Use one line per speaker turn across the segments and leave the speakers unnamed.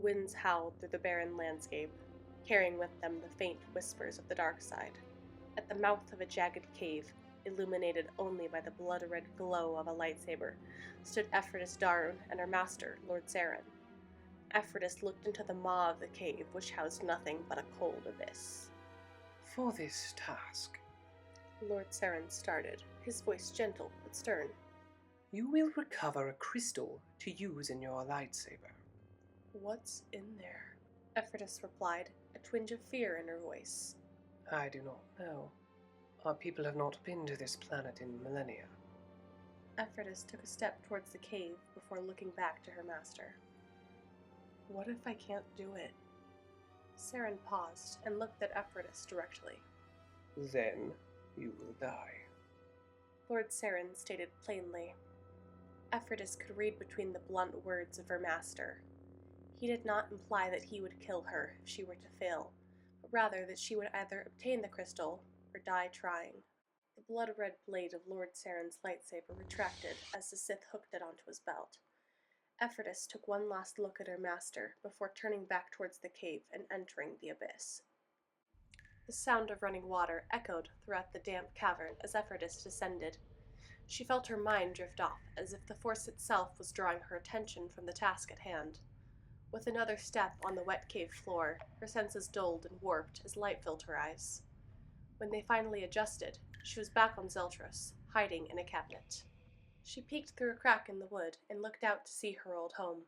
winds howled through the barren landscape, carrying with them the faint whispers of the dark side. At the mouth of a jagged cave, illuminated only by the blood-red glow of a lightsaber, stood Efretys Darrhun and her master, Lord Ceran. Efretys looked into the maw of the cave, which housed nothing but a cold abyss.
For this task,
Lord Ceran started, his voice gentle but stern.
You will recover a crystal to use in your lightsaber.
What's in there? Efretys replied, a twinge of fear in her voice.
I do not know. Our people have not been to this planet in millennia.
Efretys took a step towards the cave before looking back to her master. What if I can't do it? Ceran paused and looked at Efretys directly.
Then you will die.
Lord Ceran stated plainly. Efretys could read between the blunt words of her master. He did not imply that he would kill her if she were to fail, but rather that she would either obtain the crystal or die trying. The blood-red blade of Lord Ceran's lightsaber retracted as the Sith hooked it onto his belt. Efretys took one last look at her master before turning back towards the cave and entering the abyss. The sound of running water echoed throughout the damp cavern as Efretys descended. She felt her mind drift off, as if the Force itself was drawing her attention from the task at hand. With another step on the wet cave floor, her senses dulled and warped as light filled her eyes. When they finally adjusted, she was back on Zeltros, hiding in a cabinet. She peeked through a crack in the wood and looked out to see her old home.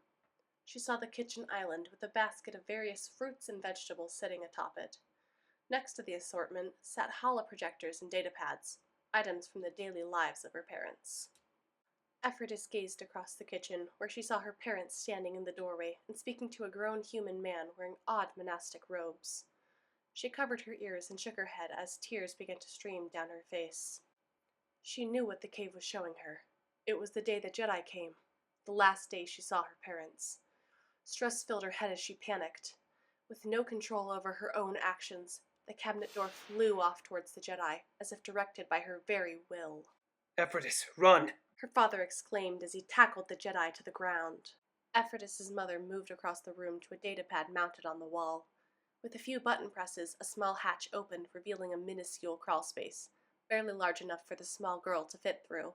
She saw the kitchen island with a basket of various fruits and vegetables sitting atop it. Next to the assortment sat holoprojectors and datapads, items from the daily lives of her parents. Efretys gazed across the kitchen, where she saw her parents standing in the doorway and speaking to a grown human man wearing odd monastic robes. She covered her ears and shook her head as tears began to stream down her face. She knew what the cave was showing her. It was the day the Jedi came, the last day she saw her parents. Stress filled her head as she panicked. With no control over her own actions, the cabinet door flew off towards the Jedi, as if directed by her very will.
Efretys, run!
Her father exclaimed as he tackled the Jedi to the ground. Efretys' mother moved across the room to a datapad mounted on the wall. With a few button presses, a small hatch opened, revealing a minuscule crawlspace, barely large enough for the small girl to fit through.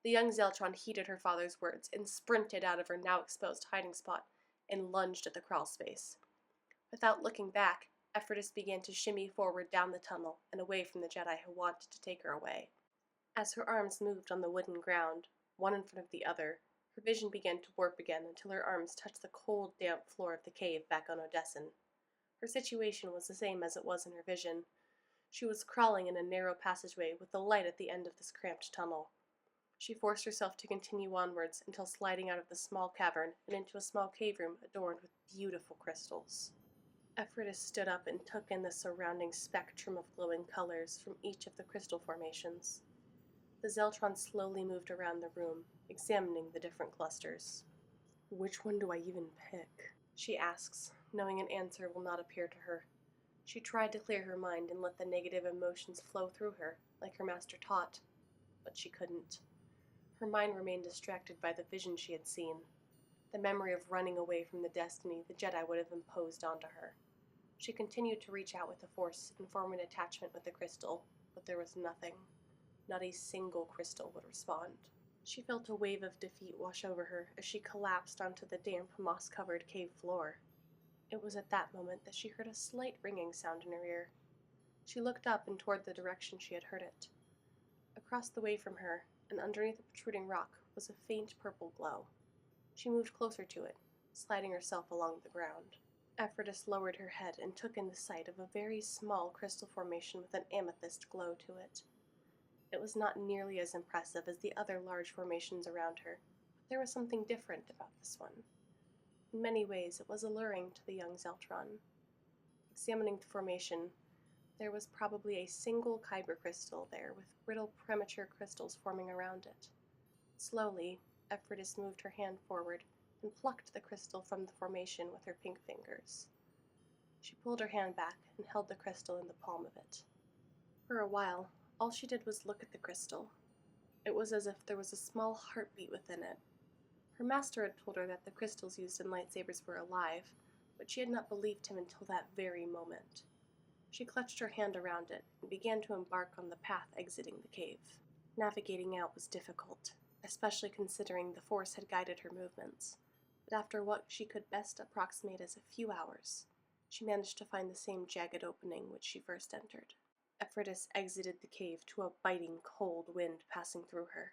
The young Zeltron heeded her father's words and sprinted out of her now exposed hiding spot and lunged at the crawlspace. Without looking back, Efretys began to shimmy forward down the tunnel and away from the Jedi who wanted to take her away. As her arms moved on the wooden ground, one in front of the other, her vision began to warp again until her arms touched the cold, damp floor of the cave back on Odessan. Her situation was the same as it was in her vision. She was crawling in a narrow passageway with the light at the end of this cramped tunnel. She forced herself to continue onwards until sliding out of the small cavern and into a small cave room adorned with beautiful crystals. Efretys stood up and took in the surrounding spectrum of glowing colors from each of the crystal formations. The Zeltron slowly moved around the room, examining the different clusters. Which one do I even pick? She asks, knowing an answer will not appear to her. She tried to clear her mind and let the negative emotions flow through her, like her master taught, but she couldn't. Her mind remained distracted by the vision she had seen, the memory of running away from the destiny the Jedi would have imposed onto her. She continued to reach out with the Force and form an attachment with the crystal, but there was nothing. Not a single crystal would respond. She felt a wave of defeat wash over her as she collapsed onto the damp, moss-covered cave floor. It was at that moment that she heard a slight ringing sound in her ear. She looked up and toward the direction she had heard it. Across the way from her, and underneath a protruding rock, was a faint purple glow. She moved closer to it, sliding herself along the ground. Efretys lowered her head and took in the sight of a very small crystal formation with an amethyst glow to it. It was not nearly as impressive as the other large formations around her, but there was something different about this one. In many ways, it was alluring to the young Zeltron. Examining the formation, there was probably a single kyber crystal there, with brittle premature crystals forming around it. Slowly, Efretys moved her hand forward and plucked the crystal from the formation with her pink fingers. She pulled her hand back and held the crystal in the palm of it. For a while, all she did was look at the crystal. It was as if there was a small heartbeat within it. Her master had told her that the crystals used in lightsabers were alive, but she had not believed him until that very moment. She clutched her hand around it and began to embark on the path exiting the cave. Navigating out was difficult, especially considering the Force had guided her movements, but after what she could best approximate as a few hours, she managed to find the same jagged opening which she first entered. Efretys exited the cave to a biting cold wind passing through her.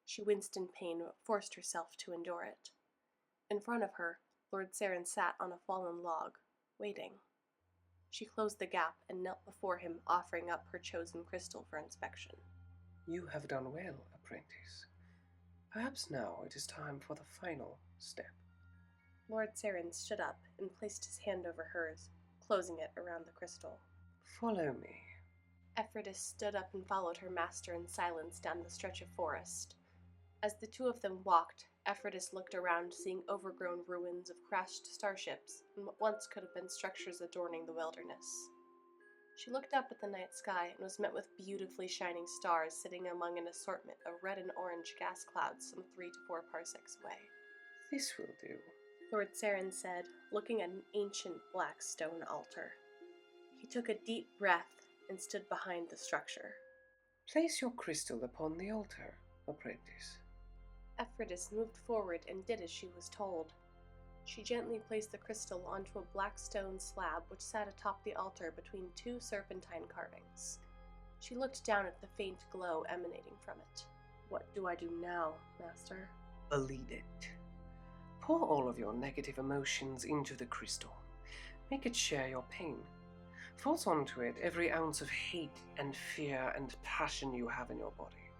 She winced in pain but forced herself to endure it. In front of her, Lord Ceran sat on a fallen log, waiting. She closed the gap and knelt before him, offering up her chosen crystal for inspection.
You have done well, apprentice. Perhaps now it is time for the final step.
Lord Ceran stood up and placed his hand over hers, closing it around the crystal.
Follow me.
Efretys stood up and followed her master in silence down the stretch of forest. As the two of them walked, Efretys looked around, seeing overgrown ruins of crashed starships and what once could have been structures adorning the wilderness. She looked up at the night sky and was met with beautifully shining stars sitting among an assortment of red and orange gas clouds some 3 to 4 parsecs away.
This will do,
Lord Ceran said, looking at an ancient black stone altar. He took a deep breath and stood behind the structure.
Place your crystal upon the altar, apprentice.
Efretys moved forward and did as she was told. She gently placed the crystal onto a black stone slab which sat atop the altar between 2 serpentine carvings. She looked down at the faint glow emanating from it. What do I do now, Master?
Believe it. Pour all of your negative emotions into the crystal. Make it share your pain. Force onto it every ounce of hate and fear and passion you have in your body.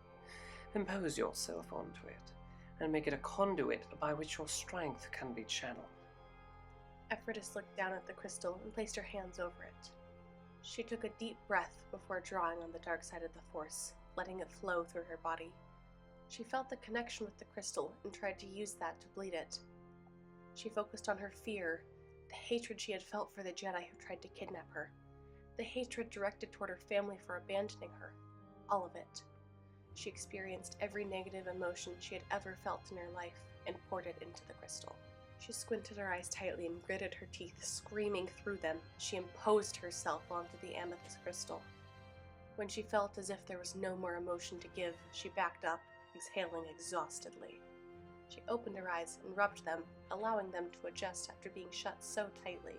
Impose yourself onto it, and make it a conduit by which your strength can be channeled.
Efretys looked down at the crystal and placed her hands over it. She took a deep breath before drawing on the dark side of the Force, letting it flow through her body. She felt the connection with the crystal and tried to use that to bleed it. She focused on her fear, the hatred she had felt for the Jedi who tried to kidnap her, the hatred directed toward her family for abandoning her, all of it. She experienced every negative emotion she had ever felt in her life and poured it into the crystal. She squinted her eyes tightly and gritted her teeth, screaming through them. She imposed herself onto the amethyst crystal. When she felt as if there was no more emotion to give, she backed up, exhaling exhaustedly. She opened her eyes and rubbed them, allowing them to adjust after being shut so tightly.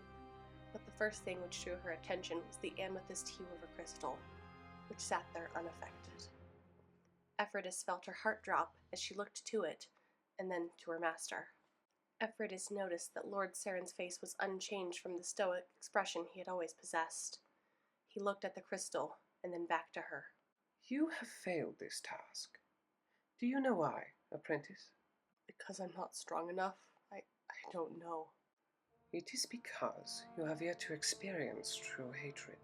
But the first thing which drew her attention was the amethyst hue of a crystal, which sat there unaffected. Efretys felt her heart drop as she looked to it, and then to her master. Efretys noticed that Lord Ceran's face was unchanged from the stoic expression he had always possessed. He looked at the crystal, and then back to her.
You have failed this task. Do you know why, apprentice?
Because I'm not strong enough? I don't know.
It is because you have yet to experience true hatred.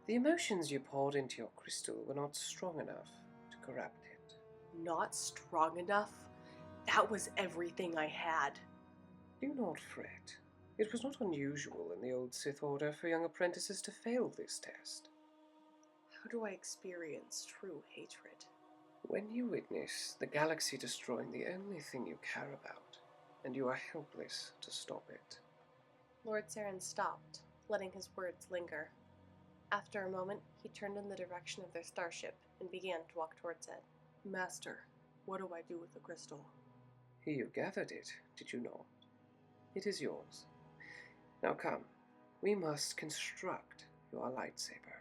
The emotions you poured into your crystal were not strong enough to corrupt it.
Not strong enough? That was everything I had.
Do not fret. It was not unusual in the old Sith Order for young apprentices to fail this test.
How do I experience true hatred?
When you witness the galaxy destroying the only thing you care about, and you are helpless to stop it.
Lord Ceran stopped, letting his words linger. After a moment, he turned in the direction of their starship and began to walk towards it. Master, what do I do with the crystal?
You gathered it, did you not? It is yours. Now come, we must construct your lightsaber.